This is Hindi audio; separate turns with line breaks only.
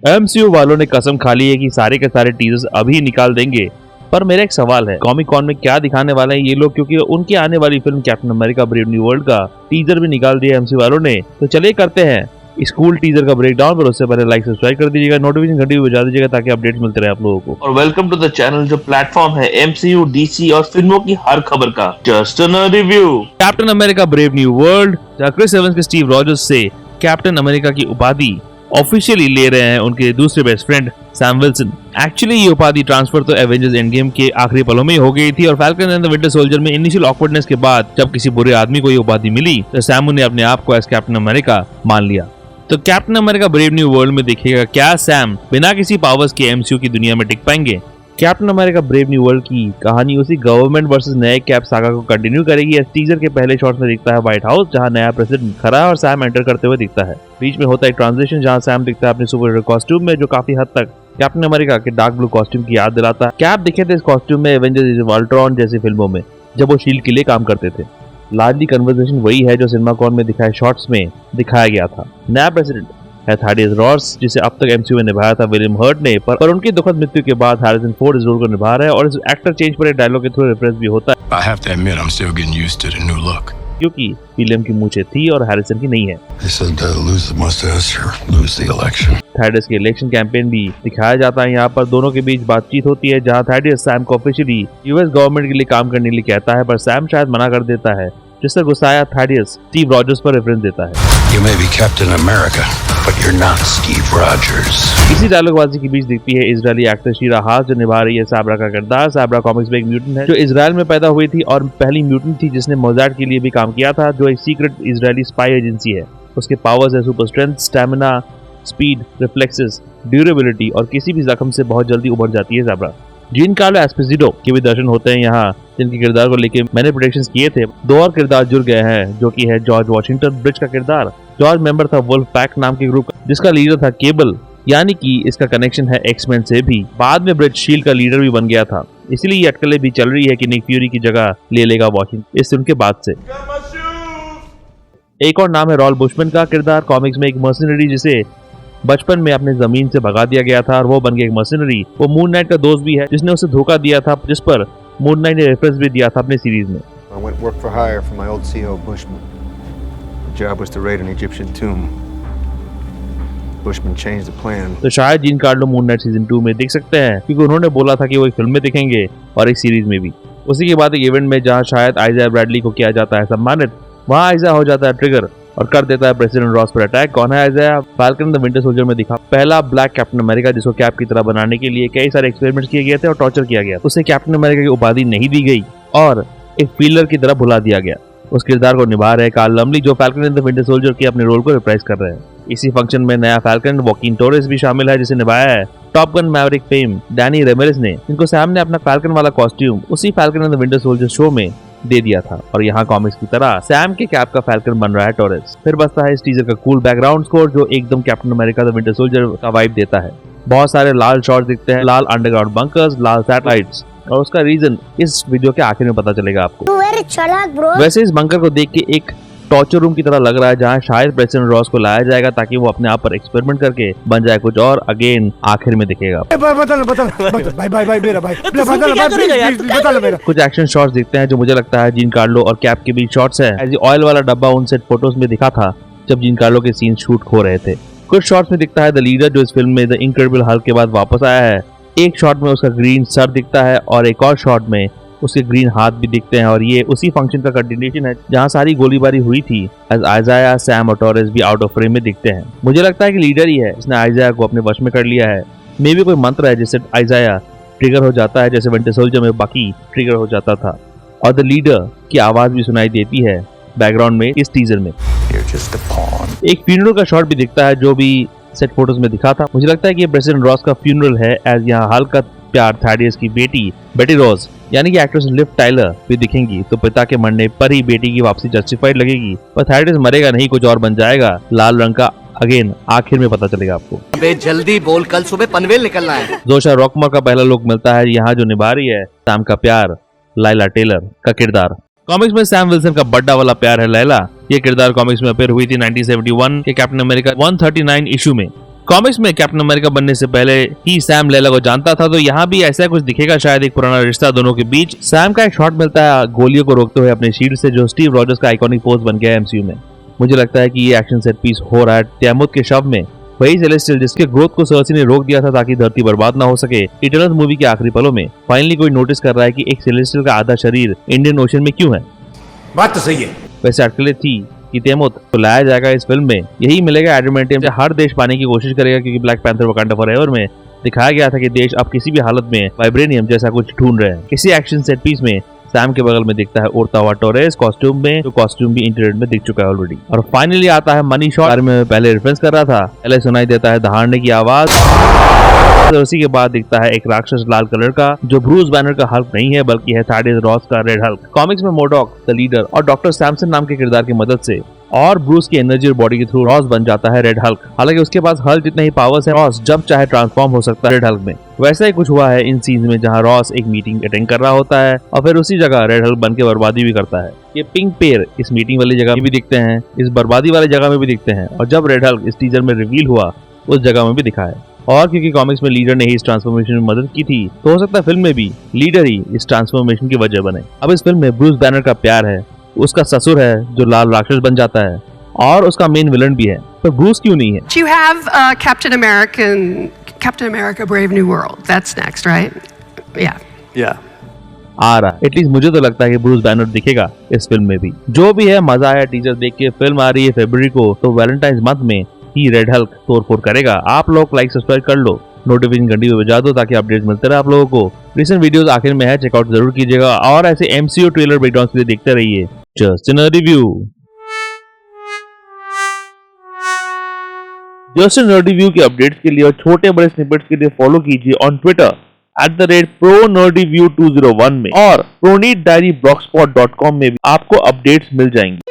एमसीयू वालों ने कसम खा ली है कि सारे के सारे टीजर्स अभी निकाल देंगे, पर मेरा एक सवाल है, कॉमिक कॉन में क्या दिखाने वाले हैं ये लोग, क्योंकि उनकी आने वाली film captain America Brave New world का टीजर भी निकाल दिया एमसीयू वालों ने। तो चलिए करते हैं इस कूल टीजर का ब्रेकडाउन, पर उससे पहले लाइक सब्सक्राइब कर दीजिएगा, नोटिफिकेशन घंटी भी बजा दीजिएगा ताकि अपडेट्स मिलते रहे आप लोगों को।
और वेलकम टू द चैनल जो प्लेटफॉर्म है एमसीयू, डीसी और फिल्मों की हर खबर का just a review.
Captain America Brave New World Chris Evans के स्टीव रॉजर्स से कैप्टन अमेरिका की उपाधि ऑफिशियली ले रहे हैं उनके दूसरे best friend Sam Wilson. Actually ये उपाधि ट्रांसफर तो एवेंजर्स एंड गेम के आखिरी पलों में हो गई थी, और falcon and the Winter soldier में इनिशियल ऑकवर्डनेस के बाद जब किसी बुरे आदमी को ये उपाधि मिली तो सैम ने अपने आप को एज कैप्टन अमेरिका मान लिया। तो captain America Brave New world में देखिएगा क्या सैम बिना किसी पावर्स के एमसीयू की दुनिया में टिक पाएंगे। Captain America Brave New world की कहानी उसी गवर्नमेंट वर्सेस नए कैप सागा को कंटिन्यू करेगी। टीजर के पहले शॉट्स में दिखता है व्हाइट हाउस जहां नया प्रेसिडेंट खड़ा है और सैम एंटर करते हुए दिखता है। बीच में होता है ट्रांजिशन जहां सैम दिखता है अपने सुपर हीरो कॉस्ट्यूम में, जो काफी हद तक कैप्टन अमेरिका के डार्क ब्लू कॉस्ट्यूम की याद दिलाता है। कैप दिखे थे इस कॉस्ट्यूम में एवेंजर्स एज अल्ट्रॉन जैसी फिल्मों में जब वो शील्ड के लिए काम करते थे। लार्जली कन्वर्सेशन वही है जो सिनेमाकॉन में दिखाए शॉट्स में दिखाया गया था। नया प्रेसिडेंट है थाडियस रॉस, जिसे अब तक एमसीयू में निभाया था विलियम हर्ट ने, पर उनकी दुखद मृत्यु के बाद हैरिसन फोर्ड इस रोल को निभा रहे हैं, और इस एक्टर चेंज पर एक डायलॉग के थ्रू रेफरेंस भी होता है।
I have to admit, I'm still getting used to the new look.
क्योंकि विलियम की मूंछें थी और हैरिसन की नहीं है।
They said lose the mustache or lose the election.
थाडियस के इलेक्शन कैंपेन भी दिखाया जाता है। यहाँ पर दोनों के बीच बातचीत होती है जहाँ थाडियस सैम को ऑफिशियली यूएस गवर्नमेंट के लिए काम करने के लिए कहता है, पर सैम शायद मना कर देता है, जिससे गुस्साया थाडियस स्टीव रॉजर्स पर रेफरेंस देता है।
You may be Captain America, but you're not Steve Rogers.
इसी डायलॉगबाजी के बीच दिखती है इजरायली एक्टर शीरा हास जो निभा रही है सैब्रा का किरदार। सैब्रा कॉमिक्स में एक म्यूटेंट है जो इजराइल में पैदा हुई थी और पहली म्यूटेंट थी जिसने मोज़ार्ट के लिए भी काम किया था, जो एक सीक्रेट इजरायली स्पाई एजेंसी है। उसके पावर्स है super strength, stamina, speed, reflexes, durability और किसी भी जख्म से बहुत जल्दी उभर जाती है सैब्रा। जिनकार्लो एस्पोजिटो के भी दर्शन होते हैं यहाँ, जिनके किरदार को लेके मैंने प्रेडिक्शंस किए थे। दो और किरदार जुड़ गए हैं जो कि है जॉर्ज वॉशिंगटन ब्रिज का किरदार। जॉर्ज मेंबर था वुल्फ पैक नाम के ग्रुप का, जिसका लीडर था केबल, यानी कि इसका कनेक्शन है एक्समैन से भी। बाद में ब्रिज शील्ड का लीडर भी बन गया था, इसीलिए ये अटकलें भी चल रही है कि निक फ्यूरी की जगह ले लेगा वॉशिंगटन इस उनके बाद से। एक और नाम है रॉल बुशमैन का किरदार, कॉमिक्स में एक मर्सिनरी जिसे बचपन में अपने जमीन से भगा दिया गया था और वो बन गया एक मर्सिनरी। वो मून नाइट का दोस्त भी है जिसने उसे धोखा दिया था, जिस पर मून नाइट ने रेफरेंस भी दिया था अपने सीरीज में।
I went work for hire for my old CO Bushman. The job was to raid an Egyptian tomb. Bushman changed the plan.
तो शायद gene Carlo moon night season 2 में देख सकते हैं, क्योंकि उन्होंने बोला था कि वो एक फिल्म में दिखेंगे और एक सीरीज में भी। उसी के बाद एक इवेंट में जहाँ शायद आइज़ाया ब्रैडली को किया जाता है सम्मानित, वहाँ आइज़ाया हो जाता है ट्रिगर और कर देता है प्रेसिडेंट रॉस पर अटैक। कौन है आइज़ाया? फैल्कन द विंटर सोल्जर में दिखा पहला ब्लैक कैप्टन अमेरिका, जिसको कैप की तरह बनाने के लिए कई सारे एक्सपेरिमेंट्स किए गए थे और टॉर्चर किया गया। उसे कैप्टन अमेरिका की उपाधि नहीं दी गई और एक फीलर की तरह भुला दिया गया। उस किरदार को निभा रहे कार्ल लमली, जो falcon and the Winter soldier के अपने रोल को रिप्राइज कर रहे हैं। इसी फंक्शन में नया फैल्कन वॉकिन टोरेस भी शामिल है, जिसे निभाया है Top Gun Maverick fame Danny Ramirez ने, जिनको सैम ने अपना फैल्कन वाला कॉस्ट्यूम उसी Falcon and the Winter Soldier show में दे दिया था। और यहाँ कॉमिक्स की तरह सैम के कैप का फैल्कन बन रहा है टोरेस। फिर बचता है इस टीजर का कूल बैकग्राउंड स्कोर जो एकदम captain America the Winter soldier का वाइब देता है। बहुत सारे लाल शॉट्स दिखते हैं, लाल अंडरग्राउंड बंकर्स, लाल सैटेलाइट्स, और उसका रीजन इस वीडियो के आखिर में पता चलेगा आपको। वैसे इस बंकर को देख के एक टॉर्चर रूम की तरह लग रहा है जहाँ शायद प्रेसिडेंट रॉस को लाया जाएगा ताकि वो अपने आप पर एक्सपेरिमेंट करके बन जाए कुछ और। अगेन आखिर में दिखेगा। कुछ एक्शन शॉट्स दिखते हैं जो मुझे लगता है जीन कार्लो और कैप के बीच शॉट्स है। ऐसी ऑयल वाला डब्बा उन सेट फोटोज में दिखा था जब जीन कार्लो के सीन शूट हो रहे थे। कुछ शॉट्स में दिखता है द लीडर जो इस फिल्म में द इनक्रेडिबल हल्क के बाद वापस आया है। एक शॉट में उसका ग्रीन सर दिखता है और एक और शॉट में उसके ग्रीन हाथ भी दिखते हैं, और ये उसी फंक्शन का कंटिन्यूएशन है जहाँ सारी गोलीबारी हुई थी। आइज़ाया, सैम और टोरेस भी आउट ऑफ फ्रेम में दिखते हैं। मुझे लगता है कि लीडर ही है जिसने आइज़ाया को अपने वश में कर लिया है। मे भी कोई मंत्र है जिससे आइज़ाया ट्रिगर हो जाता है, जैसे विंटर सोल्जर में बकी ट्रिगर हो जाता था। और द लीडर की आवाज भी सुनाई देती है बैकग्राउंड में इस टीजर में। एक फ्यूनरल का शॉट भी दिखता है जो भी सेट फोटोज में दिखा था। मुझे लगता है कि ये प्रेसिडेंट रॉस का फ्यूनरल है, एज यहाँ हाल का प्यार थाडियस की बेटी बेटी रोज यानी कि एक्ट्रेस लिव टाइलर भी दिखेंगी, तो पिता के मरने पर ही बेटी की वापसी जस्टिफाइड लगेगी। पर थाडियस मरेगा नहीं, कुछ और बन जाएगा लाल रंग का। अगेन आखिर में पता चलेगा आपको।
अबे जल्दी बोल, कल सुबह पनवेल निकलना है।
जोशा रॉकमर का पहला लुक मिलता है यहाँ, जो निभा रही है सैम का प्यार लाइला टेलर का किरदार। कॉमिक्स में सैम विल्सन का बड्डा वाला प्यार है लैला। ये किरदार कॉमिक्स में अपीयर हुई थी 1971 के कैप्टन अमेरिका 139 इशू में। कॉमिक्स में कैप्टन अमेरिका बनने से पहले ही सैम लैला को जानता था, तो यहाँ भी ऐसा कुछ दिखेगा, शायद एक पुराना रिश्ता दोनों के बीच। सैम का एक शॉट मिलता है गोलियों को रोकते हुए अपने शील्ड से, जो स्टीव रॉजर्स का आइकॉनिक पोज बन गया है एमसीयू में। मुझे लगता है कि ये एक्शन सेट पीस हो रहा है तियामुत के शव में, वही सेलेस्टियल जिसके ग्रोथ को सर्सी ने रोक दिया था ताकि धरती बर्बाद ना हो सके। इटर्नल्स मूवी के आखिरी पलों में फाइनली कोई नोटिस कर रहा है कि एक सेलेस्टियल का आधा शरीर इंडियन ओशन में क्यों है।
बात तो सही है।
वैसे अटकलें थी कि तियामुत तो लाया जाएगा इस फिल्म में, यही मिलेगा एडमेंटियम से हर देश पाने की कोशिश करेगा, क्योंकि ब्लैक पैंथर वकांडा फॉरएवर में दिखाया गया था कि देश अब किसी भी हालत में वाइब्रेनियम जैसा कुछ ढूंढ रहे हैं। इसी एक्शन सेट पीस में सैम के बगल में दिखता है उड़ता हुआ टोरेस कॉस्ट्यूम में, जो कॉस्ट्यूम भी इंटरनेट में दिख चुका है ऑलरेडी। और फाइनली आता है मनी शॉट, बारे में पहले रेफरेंस कर रहा था, पहले सुनाई देता है दहाड़ने की आवाज, तो उसी के बाद दिखता है एक राक्षस लाल कलर का, जो ब्रूस बैनर का हल्क नहीं है बल्कि है थैडियस रॉस का रेड हल्क। कॉमिक्स में मोडॉक द लीडर और डॉक्टर सैमसन नाम के किरदार की मदद से और ब्रूस की एनर्जी और बॉडी के थ्रू रॉस बन जाता है रेड हल्क। हालांकि उसके पास हल्क जितने ही पावर्स हैं, रॉस जब चाहे ट्रांसफॉर्म हो सकता है रेड हल्क में। वैसा ही कुछ हुआ है इन सीन्स में, जहां रॉस एक मीटिंग अटेंड कर रहा होता है और फिर उसी जगह रेड हल्क बन के बर्बादी भी करता है। ये पिंक पेड़ इस मीटिंग वाली जगह में भी दिखते हैं, इस बर्बादी वाली जगह में भी दिखते हैं, और जब रेड हल्क इस टीजर में रिवील हुआ उस जगह में भी दिखा है। और क्योंकि कॉमिक्स में लीडर ने ही इस ट्रांसफॉर्मेशन में मदद की थी, तो हो सकता है फिल्म में भी लीडर ही इस ट्रांसफॉर्मेशन की वजह बने। अब इस फिल्म में ब्रूस बैनर का प्यार है, उसका ससुर है जो लाल राक्षस बन जाता है, और उसका मेन विलन भी है, तो ब्रूस क्यों नहीं है?
You have Captain America Brave New World. That's next, right? Yeah.
आ रहा है। एटलीस्ट मुझे तो लगता है कि ब्रूस बैनर दिखेगा इस फिल्म में भी। जो भी है, मजा आया टीजर देख के। फिल्म आ रही है फरवरी को, तो वैलेंटाइंस मंथ में ही रेड हल्क तोड़-फोड़ करेगा। आप लोग लाइक सब्सक्राइब कर लो, नोटिफिकेशन घंटी पे बजा दो ताकि अपडेट्स मिलते रहे आप लोगों को। रिसेंट वीडियोस आखिर में है, चेकआउट जरूर कीजिएगा, और ऐसे एमसीयू ट्रेलर ब्रेकडाउन्स के लिए देखते रहिए just in review. Just in review के अपडेट्स के लिए और छोटे बड़े स्निपेट्स के लिए फॉलो कीजिए ऑन ट्विटर @ProNerdReview2001 में, और ProNerdDiaryBlogspot.com में भी आपको अपडेट्स मिल जाएंगे।